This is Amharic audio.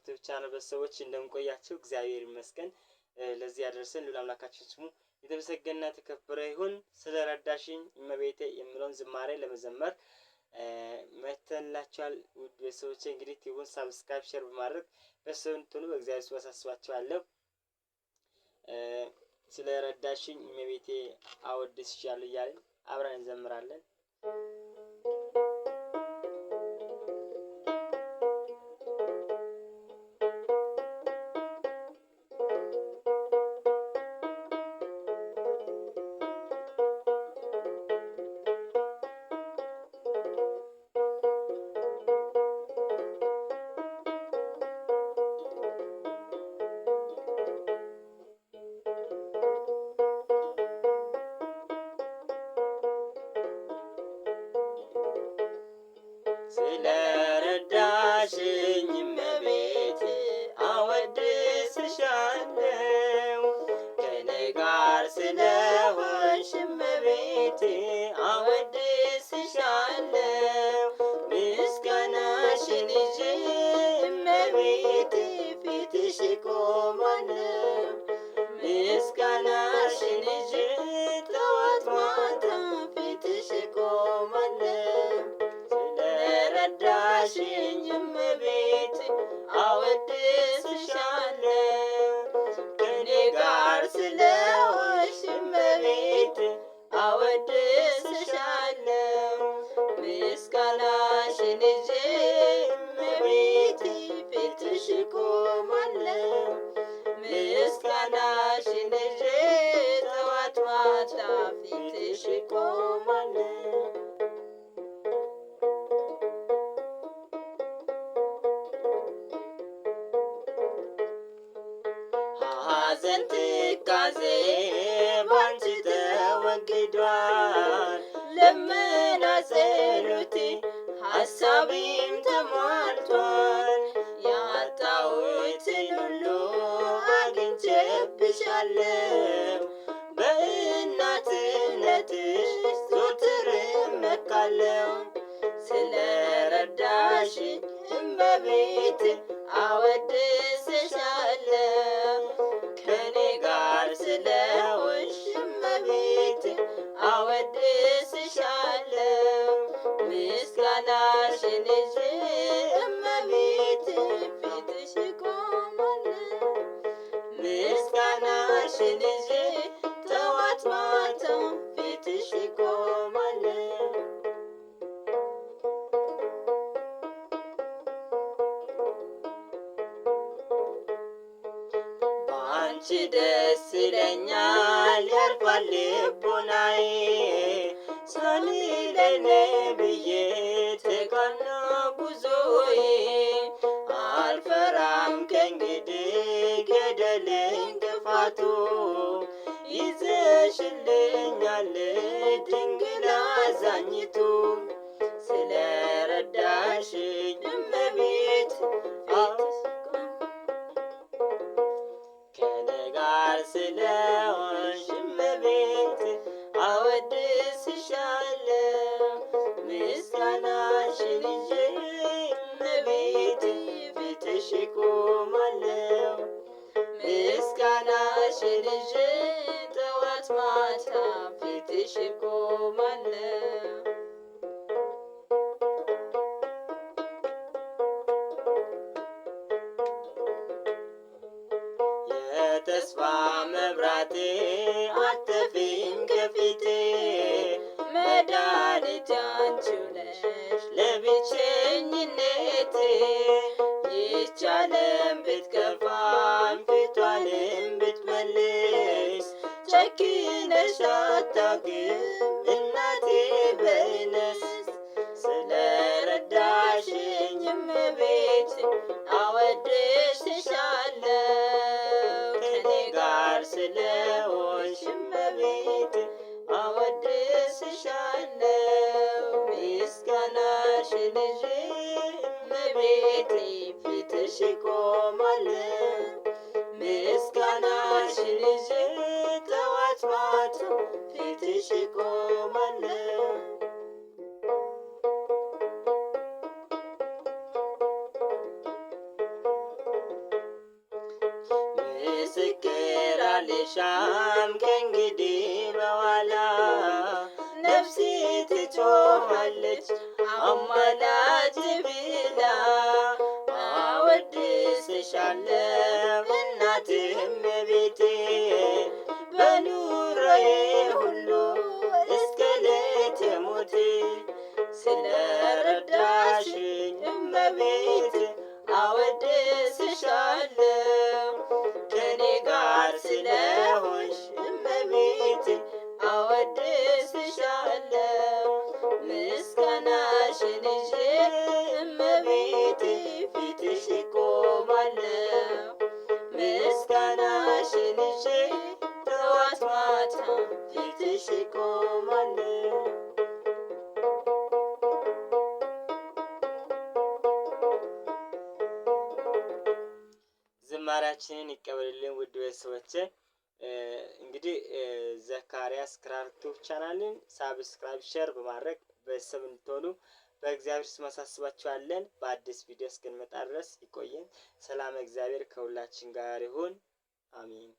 ዩቲዩብ ቻናል በሰዎች እንደምቆያችሁ እግዚአብሔር ይመስገን። ለዚህ ያደረሰን ልዑል አምላካችን ስሙ የተመሰገነና የተከበረ ይሁን። ስለረዳሽኝ እመቤቴ የሚለውን ዝማሬ ለመዘመር መተንላችኋል። ውድ ቤተሰቦቼ እንግዲህ ቲዩቡን ሳብስክራይብ ሼር በማድረግ በሰው እንድትሆኑ በእግዚአብሔር ስም አሳስባችኋለሁ። ስለረዳሽኝ እመቤቴ አወድስሻለሁ እያልን አብረን እንዘምራለን። ስለረዳሽኝ እመቤቴ አወድስሻለሁ። ከኔ ጋር ስለሆንሽ እመቤቴ አወድስሻለሁ። ምስጋናሽን ይዤ እመቤቴ ፊትሽ እቆማለሁ። ምስጋናሽን ይዤ ጠዋት ማታ ፊትሽ እቆማለሁ። ስለረዳሽኝ እመቤቴ አወድስሻለሁ። ከኔ ጋር ስለሆንሽ እመቤቴ አወድስሻለሁ። ምስጋናሽን ይዤ እመቤቴ ፊትሽ እቆማለሁ። ምስጋናሽን ይዤ ጠዋት ማታ ፊትሽ እቆማለሁ። ሐዘን ትካዜ ባንቺ ተወግዷል። ልመና ጸሎቴ ሐሳቤም ተሟልቷል። ያጣሁትን ሁሉ አግኝቼብሻለሁ። በእናትነትሽ ዘወትር እመካለሁ። ስለረዳሽኝ እመቤቴ አወድስሻለሁ። ከኔ ጋር ስለሆንሽ እመቤቴ አወድስሻለሁ። ምስጋናሽን ይዤ እመቤቴ ፊትሽ እቆማለሁ። ምስጋናሽን ይዤ ጠዋት ማታ ፊትሽ እቆማለሁ። አንቺ ደስ ይለኛል ያልፋል ልቦናዬ። ሳልለኝ ብዬ ተቃና ጉዞዬ። አልፈራም ከእንግዲህ ገደል እንቅፋቱ። ይዘሽልኛል ድንግል አዛኝቱ። ስለረዳሽኝ እመቤቴ ከኔ ጋር ስለሆንሽ እመቤቴ አወድስሻለሁ። ምስጋናሽን ይዤ እመቤቴ ፊትሽ እቆማለሁ። ምስጋናሽን ይዤ ጠዋት ማታ ፊትሽ እቆማለሁ። የተስፋ መብራቴ አትጠፊም ከፊቴ። መድኃኒቴ አንቺው ነሽ ለብቸኝነቴ። ይህች ዓለም ብትከፋም ፊቷንም ብትመልስ ጨክነሽ አታውቂም እናቴ በእኔስ። ስለረዳሽኝ እመቤቴ አወድስሻለሁ። ከኔ ጋር ስለሆንሽ እመቤቴ አወድስሻለሁ። ምስጋናሽን ይዤ እመቤቴ ፊትሽ እቆማለሁ። ምስጋናሽን ይዤ ጠዋት ማታ ፊትሽ እቆማለሁ። አልሻም ከእንግዲህ በኋላ ነፍሴ ትጮኻለች አማላጅ ብላ አወድስሻለሁ እናቴ እመቤቴ በኑሮዬ ሁሉ እስከ ሌተ ሞቴ ስለረዳሽኝ እመቤቴ አወድስሻለሁ ከኔ ጋር ስለሆንሽ እመቤቴ አወድስሻለሁ ምስጋናሽን ይዤ እመቤቴ ፊትሽ እቆማለሁ ምስጋናሽን ይዤ ጠዋት ማታ ፊትሽ እቆማለሁ። ዝማሬያችንን ይቀበልልን ውድ ቤተሰቦቼ። እንግዲህ ዘካርያስ ክራር ዩቲዩብ ቻናልን ሳብስክራይብ ሼር በማድረግ ቤተሰብ እንድትሆኑ በእግዚአብሔር ስም አሳስባችኋለን። በአዲስ ቪዲዮ እስክንመጣ ድረስ ይቆየን። ሰላም እግዚአብሔር ከሁላችን ጋር ይሁን። አሜን።